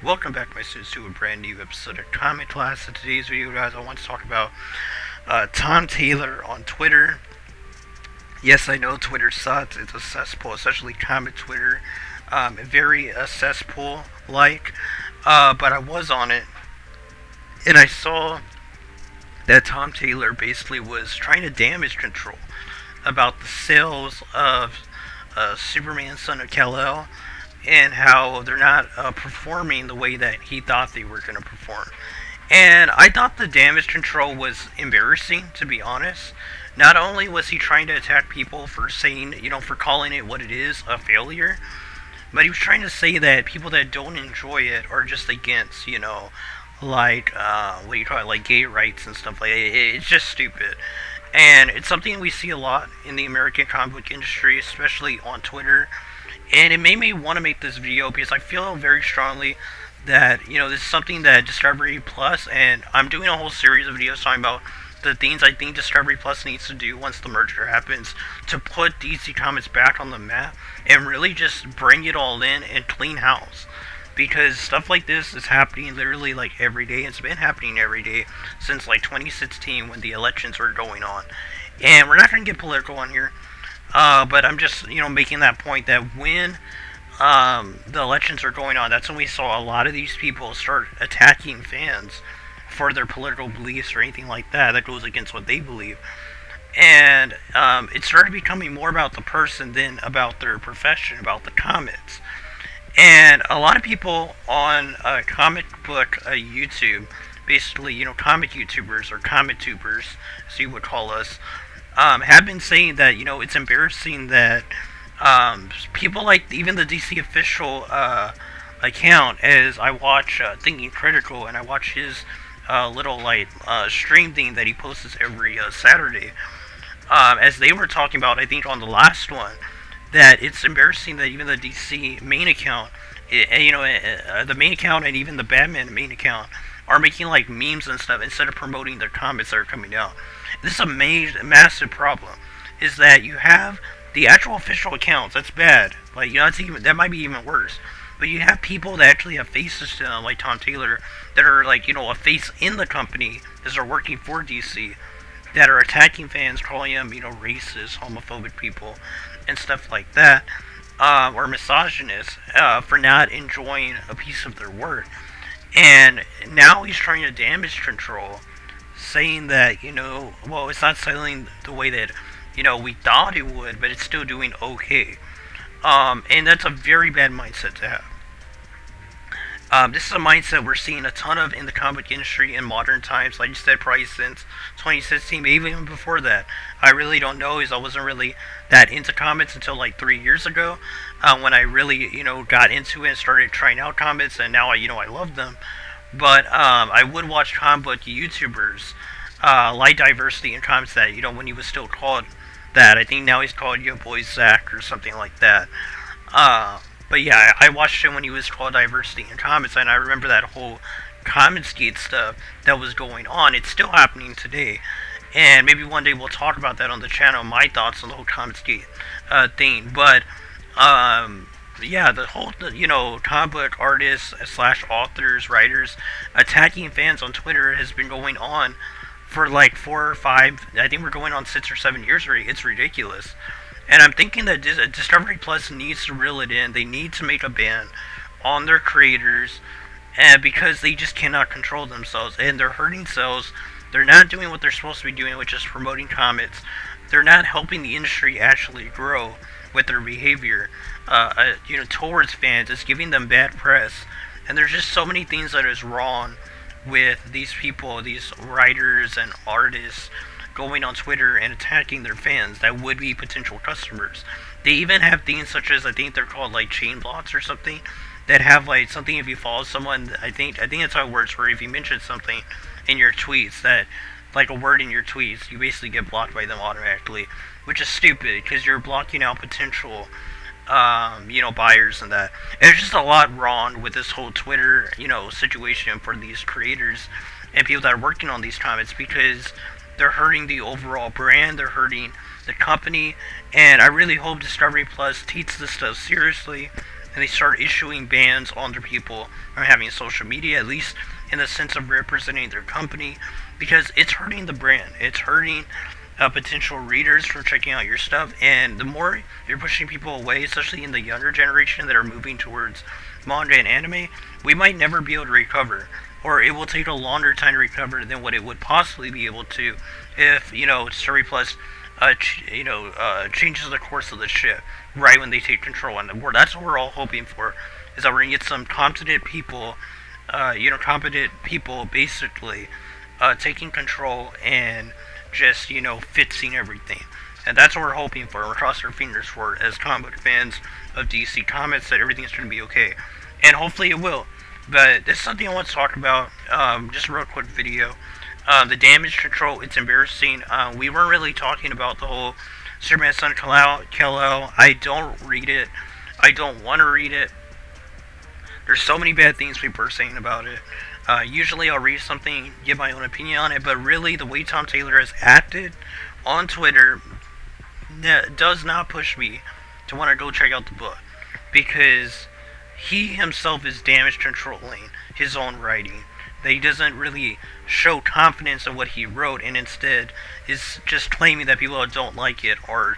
welcome back, my students, to a brand new episode of Comic Class. In today's video, guys, I want to talk about Tom Taylor on Twitter. Yes, I know Twitter sucks. It's a cesspool, especially comic Twitter. Very cesspool-like. But I was on it, and I saw that Tom Taylor basically was trying to damage control about the sales of Superman Son of Kal-El and how they're not performing the way that he thought they were going to perform. And I thought the damage control was embarrassing, to be honest. Not only was he trying to attack people for saying, for calling it what it is, a failure, but he was trying to say that people that don't enjoy it are just against, like, what do you call it, like gay rights and stuff like that. It's just stupid. And it's something we see a lot in the American comic book industry, especially on Twitter. And it made me want to make this video because I feel very strongly that, this is something that Discovery Plus, and I'm doing a whole series of videos talking about the things I think Discovery Plus needs to do once the merger happens to put DC Comics back on the map and really just bring it all in and clean house. Because stuff like this is happening literally like every day. It's been happening every day since like 2016 when the elections were going on. And we're not going to get political on here. But I'm just, making that point that when the elections are going on, that's when we saw a lot of these people start attacking fans for their political beliefs or anything like that that goes against what they believe. And it started becoming more about the person than about their profession, about the comics. And a lot of people on comic book YouTube, basically, comic YouTubers or comic tubers, as you would call us, have been saying that, it's embarrassing that people like even the DC official account, as I watch Thinking Critical, and I watch his little stream thing that he posts every Saturday, as they were talking about, I think on the last one, that it's embarrassing that even the DC main account, the main account and even the Batman main account are making like memes and stuff instead of promoting their comics that are coming out. This is a massive problem. Is that you have the actual official accounts. That's bad. Like, that might be even worse. But you have people that actually have faces to them, like Tom Taylor, that are like, a face in the company as they're working for DC, that are attacking fans, calling them, racist, homophobic people, and stuff like that, or misogynist, for not enjoying a piece of their work. And now he's trying to damage control, saying that, it's not selling the way that, we thought it would, but it's still doing okay. And that's a very bad mindset to have. This is a mindset we're seeing a ton of in the comic industry in modern times, like you said, probably since 2016, maybe even before that. I really don't know, as I wasn't really that into comics until like 3 years ago, when I really, got into it and started trying out comics, and now I love them. But I would watch comic book YouTubers, like Diversity in Comics, that, when he was still called that. I think now he's called Yo Boy Zach or something like that. But yeah, I watched him when he was called Diversity in Comics, and I remember that whole Comicsgate stuff that was going on. It's still happening today. And maybe one day we'll talk about that on the channel, my thoughts on the whole Comicsgate thing. But, yeah, the whole, comic book artists / authors, writers, attacking fans on Twitter has been going on for like 4 or 5, I think we're going on 6 or 7 years already. It's ridiculous. And I'm thinking that Discovery Plus needs to reel it in. They need to make a ban on their creators, because they just cannot control themselves. And they're hurting sales. They're not doing what they're supposed to be doing, which is promoting comics. They're not helping the industry actually grow with their behavior, towards fans. It's giving them bad press. And there's just so many things that is wrong with these people, these writers and artists, going on Twitter and attacking their fans that would be potential customers. They even have things such as, I think they're called like chain blocks or something, that have like something, if you follow someone, I think that's how it works, where if you mention something in your tweets, that like a word in your tweets, you basically get blocked by them automatically, which is stupid because you're blocking out potential buyers and that. And there's just a lot wrong with this whole Twitter, situation for these creators and people that are working on these comics, because they're hurting the overall brand, they're hurting the company, and I really hope Discovery Plus takes this stuff seriously and they start issuing bans on their people from having social media, at least in the sense of representing their company, because it's hurting the brand. It's hurting potential readers from checking out your stuff, and the more you're pushing people away, especially in the younger generation that are moving towards manga and anime, we might never be able to recover, or it will take a longer time to recover than what it would possibly be able to if Story Plus changes the course of the ship right when they take control on the board. That's what we're all hoping for, is that we're gonna get some competent people basically taking control and just fixing everything. And that's what we're hoping for. We're crossing our fingers for, as comic book fans of DC Comics, that everything's going to be okay. And hopefully it will. But this is something I want to talk about. Just a real quick video. The damage control, it's embarrassing. We weren't really talking about the whole Superman Son of Kal-El. I don't read it. I don't want to read it. There's so many bad things people are saying about it. Usually I'll read something, give my own opinion on it, but really the way Tom Taylor has acted on Twitter does not push me to want to go check out the book, because he himself is damage controlling his own writing. That he doesn't really show confidence in what he wrote, and instead is just claiming that people that don't like it are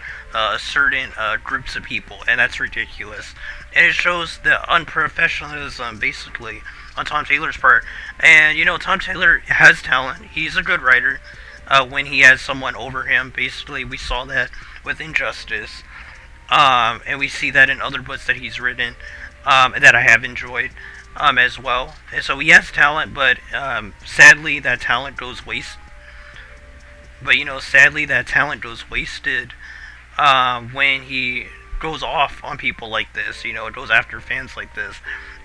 certain groups of people, and that's ridiculous. And it shows the unprofessionalism, basically, on Tom Taylor's part. And Tom Taylor has talent. He's a good writer when he has someone over him. Basically, we saw that with Injustice, and we see that in other books that he's written that I have enjoyed as well. And so he has talent, but sadly that talent goes wasted. When he goes off on people like this. It goes after fans like this.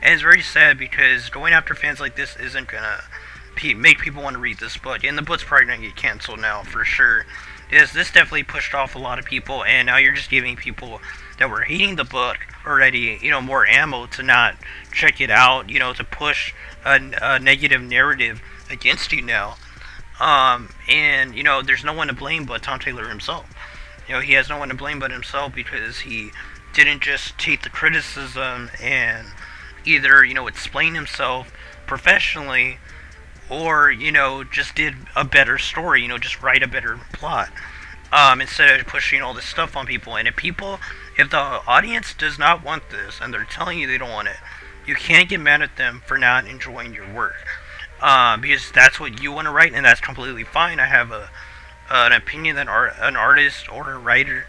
And it's very sad, because going after fans like this isn't gonna make people want to read this book. And the book's probably gonna get canceled now, for sure. This definitely pushed off a lot of people, and now you're just giving people that were hating the book already, more ammo to not check it out, to push a negative narrative against you now. And there's no one to blame but Tom Taylor himself. He has no one to blame but himself, because he didn't just take the criticism and either, explain himself professionally, or, just did a better story, just write a better plot, instead of pushing all this stuff on people. And if the audience does not want this, and they're telling you they don't want it, you can't get mad at them for not enjoying your work, because that's what you want to write, and that's completely fine. I have an opinion that an artist or a writer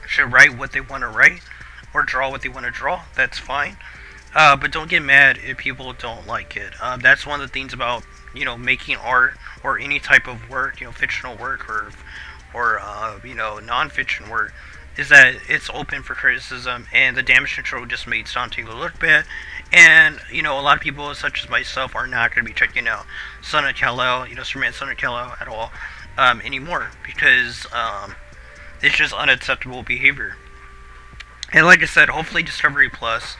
should write what they want to write, or draw what they want to draw. That's fine. But don't get mad if people don't like it. That's one of the things about making art, or any type of work, fictional work, or non-fiction work, is that it's open for criticism. And the damage control just made Tom Taylor look bad. And a lot of people, such as myself, are not going to be checking out Son of Kal-El, Superman Son of Kal-El at all anymore, because it's just unacceptable behavior. And like I said, hopefully Discovery Plus,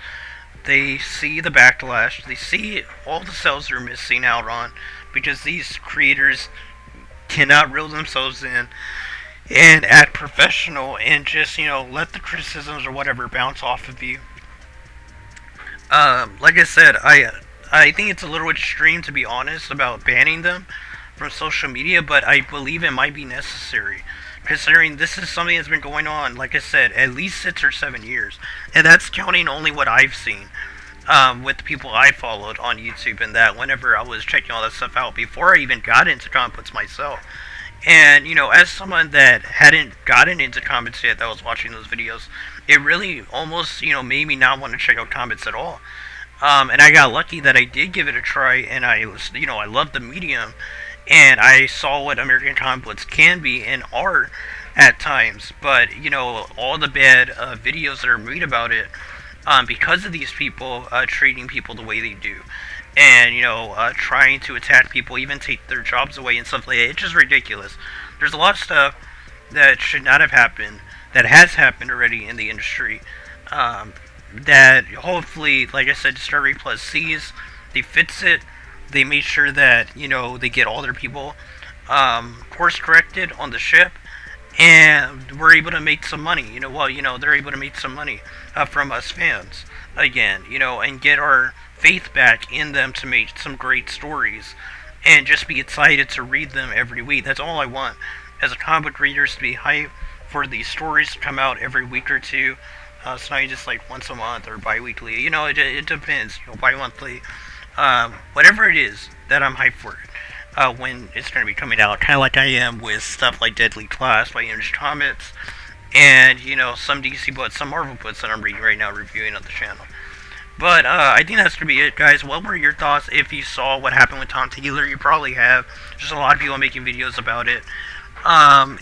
they see the backlash, they see all the sales they're missing out on, because these creators cannot reel themselves in and act professional, and just let the criticisms or whatever bounce off of you. Like I said, I think it's a little extreme, to be honest, about banning them from social media, but I believe it might be necessary, considering this is something that's been going on, like I said, at least 6 or 7 years. And that's counting only what I've seen with the people I followed on YouTube, and that whenever I was checking all that stuff out before I even got into comic books myself. And, as someone that hadn't gotten into comics yet, that was watching those videos, it really almost, made me not want to check out comics at all. And I got lucky that I did give it a try, and I was, I loved the medium, and I saw what American comic books can be and are at times. But, all the bad videos that are made about it, because of these people treating people the way they do, and trying to attack people, even take their jobs away and stuff like that. It's just ridiculous. There's a lot of stuff that should not have happened, that has happened already in the industry, that hopefully, like I said, Discovery Plus sees, they fix it, they make sure that they get all their people course corrected on the ship, and we're able to make some money. They're able to make some money from us fans again. And get our faith back in them to make some great stories, and just be excited to read them every week. That's all I want as a comic book reader, is to be hyped for these stories to come out every week or two. It's not just like once a month or bi-weekly. It depends. Bi-monthly, whatever it is that I'm hyped for. When it's going to be coming out, kind of like I am with stuff like Deadly Class by Image Comics, and some DC books, some Marvel books that I'm reading right now, reviewing on the channel. But I think that's going to be it, guys. What were your thoughts if you saw what happened with Tom Taylor? You probably have. There's a lot of people making videos about it.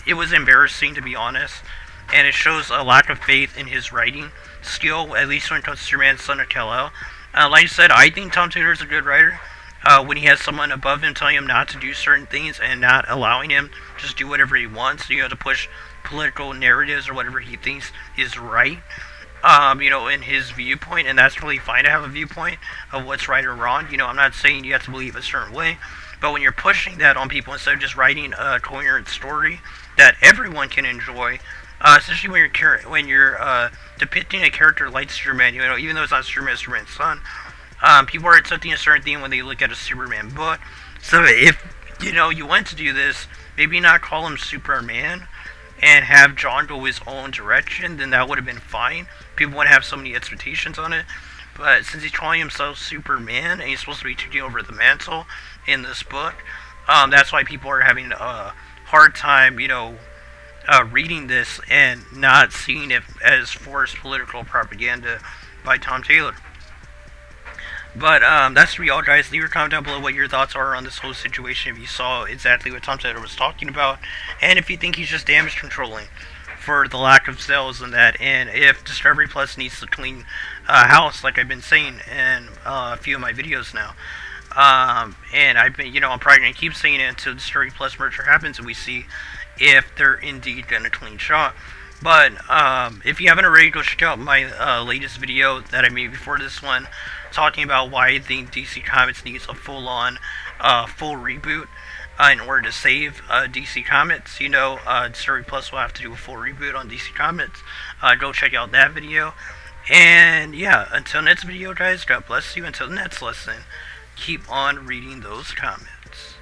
It was embarrassing, to be honest, and it shows a lack of faith in his writing skill, at least when it comes to Superman, Son of Kal-El. Like I said, I think Tom Taylor is a good writer. When he has someone above him telling him not to do certain things and not allowing him to just do whatever he wants, to push political narratives or whatever he thinks is right, in his viewpoint, and that's really fine to have a viewpoint of what's right or wrong. I'm not saying you have to believe a certain way, but when you're pushing that on people instead of just writing a coherent story that everyone can enjoy, especially when you're depicting a character like Superman, even though it's not Superman, Superman's son, people are accepting a certain thing when they look at a Superman book. So if you want to do this, maybe not call him Superman and have John go his own direction, then that would have been fine. People wouldn't have so many expectations on it. But since he's calling himself Superman and he's supposed to be taking over the mantle in this book, that's why people are having a hard time, reading this and not seeing it as forced political propaganda by Tom Taylor. But that's for y'all, guys. Leave your comment down below what your thoughts are on this whole situation, if you saw exactly what Tom Taylor was talking about, and if you think he's just damage controlling for the lack of sales and that, and if Discovery Plus needs to clean house, like I've been saying in a few of my videos now. And I've been, I'm probably going to keep saying it until the Discovery Plus merger happens and we see if they're indeed going to clean shop. But if you haven't already, go check out my latest video that I made before this one, talking about why I think DC Comics needs a full-on, full reboot in order to save DC Comics. Discovery Plus will have to do a full reboot on DC Comics. Go check out that video. And yeah, until next video, guys, God bless you. Until the next lesson, keep on reading those comics.